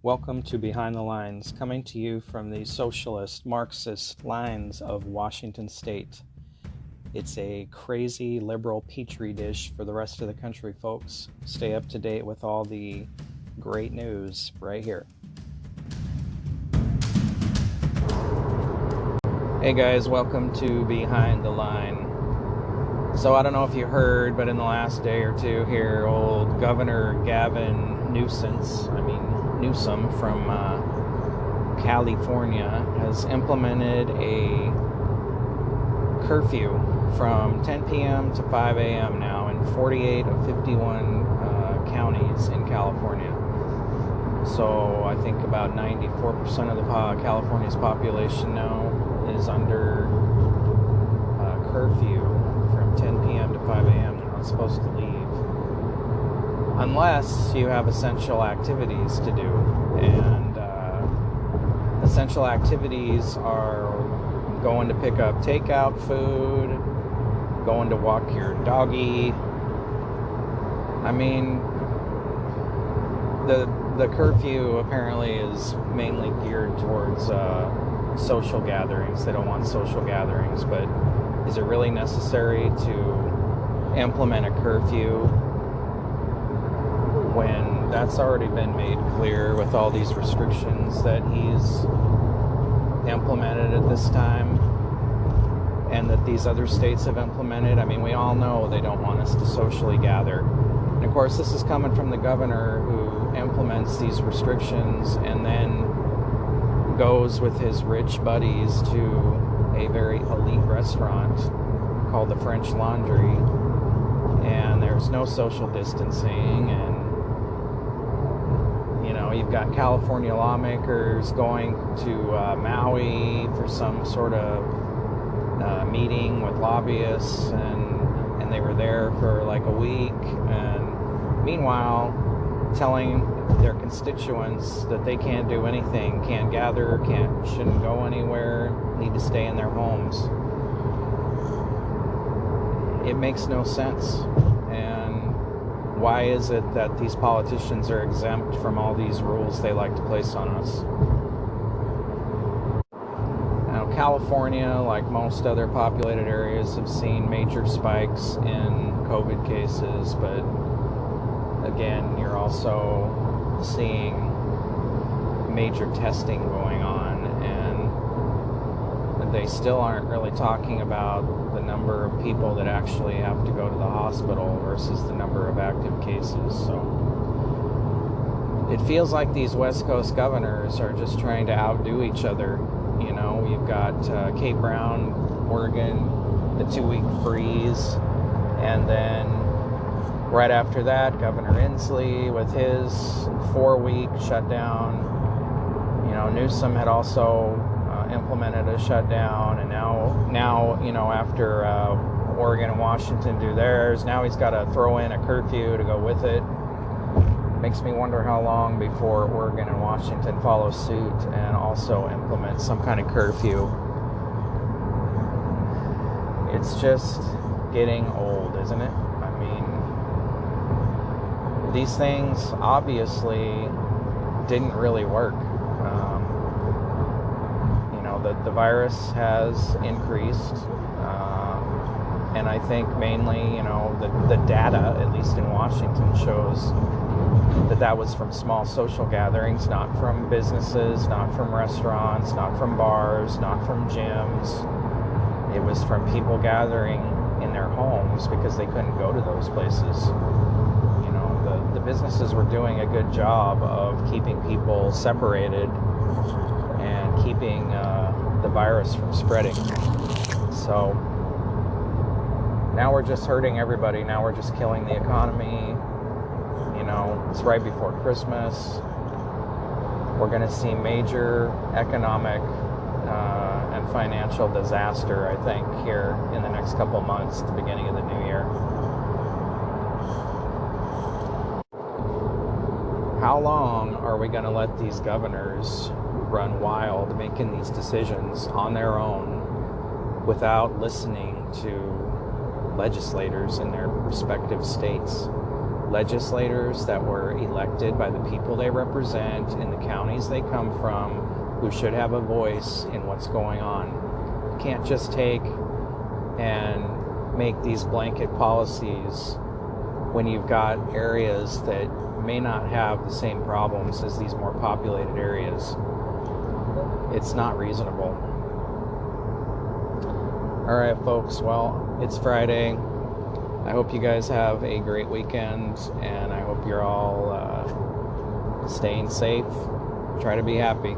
Welcome to Behind the Lines, coming to you from the socialist, Marxist lines of Washington State. It's a crazy liberal petri dish for the rest of the country, folks. Stay up to date with all the great news right here. Hey guys, welcome to Behind the Line. So I don't know if you heard, but in the last day or two here, old Governor Gavin Newsom from California has implemented a curfew from 10 p.m. to 5 a.m. now in 48 of 51 counties in California. So I think about 94% of California's population now is under curfew from 10 p.m. to 5 a.m. They're not supposed to leave unless you have essential activities to do. And essential activities are going to pick up takeout food, going to walk your doggy. I mean, the curfew apparently is mainly geared towards social gatherings. They don't want social gatherings, but is it really necessary to implement a curfew when that's already been made clear with all these restrictions that he's implemented at this time and that these other states have implemented? I mean, we all know they don't want us to socially gather. And of course, this is coming from the governor who implements these restrictions and then goes with his rich buddies to a very elite restaurant called the French Laundry, and there's no social distancing, and you've got California lawmakers going to Maui for some sort of meeting with lobbyists, and they were there for like a week, and meanwhile telling their constituents that they can't do anything, can't gather, shouldn't go anywhere, need to stay in their homes. It makes no sense. And why is it that these politicians are exempt from all these rules they like to place on us? Now, California, like most other populated areas, have seen major spikes in COVID cases, but again, you're also seeing major testing going on, and they still aren't really talking about the number of people that actually have to go to the hospital versus the number of active cases. So it feels like these West Coast governors are just trying to outdo each other. You've got Kate Brown, Oregon, the 2-week freeze, and then right after that, Governor Inslee with his 4-week shutdown. Newsom had also implemented a shutdown, and now after Oregon and Washington do theirs, now he's got to throw in a curfew to go with it. Makes me wonder how long before Oregon and Washington follow suit and also implement some kind of curfew. It's just getting old, isn't it? I mean, these things obviously didn't really work. The virus has increased, and I think mainly, the data, at least in Washington, shows that was from small social gatherings, not from businesses, not from restaurants, not from bars, not from gyms. It was from people gathering in their homes because they couldn't go to those places. The businesses were doing a good job of keeping people separated and keeping the virus from spreading. So now we're just hurting everybody. Now we're just killing the economy. It's right before Christmas. We're going to see major economic and financial disaster, I think, here in the next couple of months at the beginning of the new year. How long are we going to let these governors run wild making these decisions on their own without listening to legislators in their respective states? legislators that were elected by the people they represent in the counties they come from, who should have a voice in what's going on. You can't just take and make these blanket policies when you've got areas that may not have the same problems as these more populated areas. It's not reasonable. All right, folks. Well, it's Friday. I hope you guys have a great weekend, and I hope you're all staying safe. Try to be happy.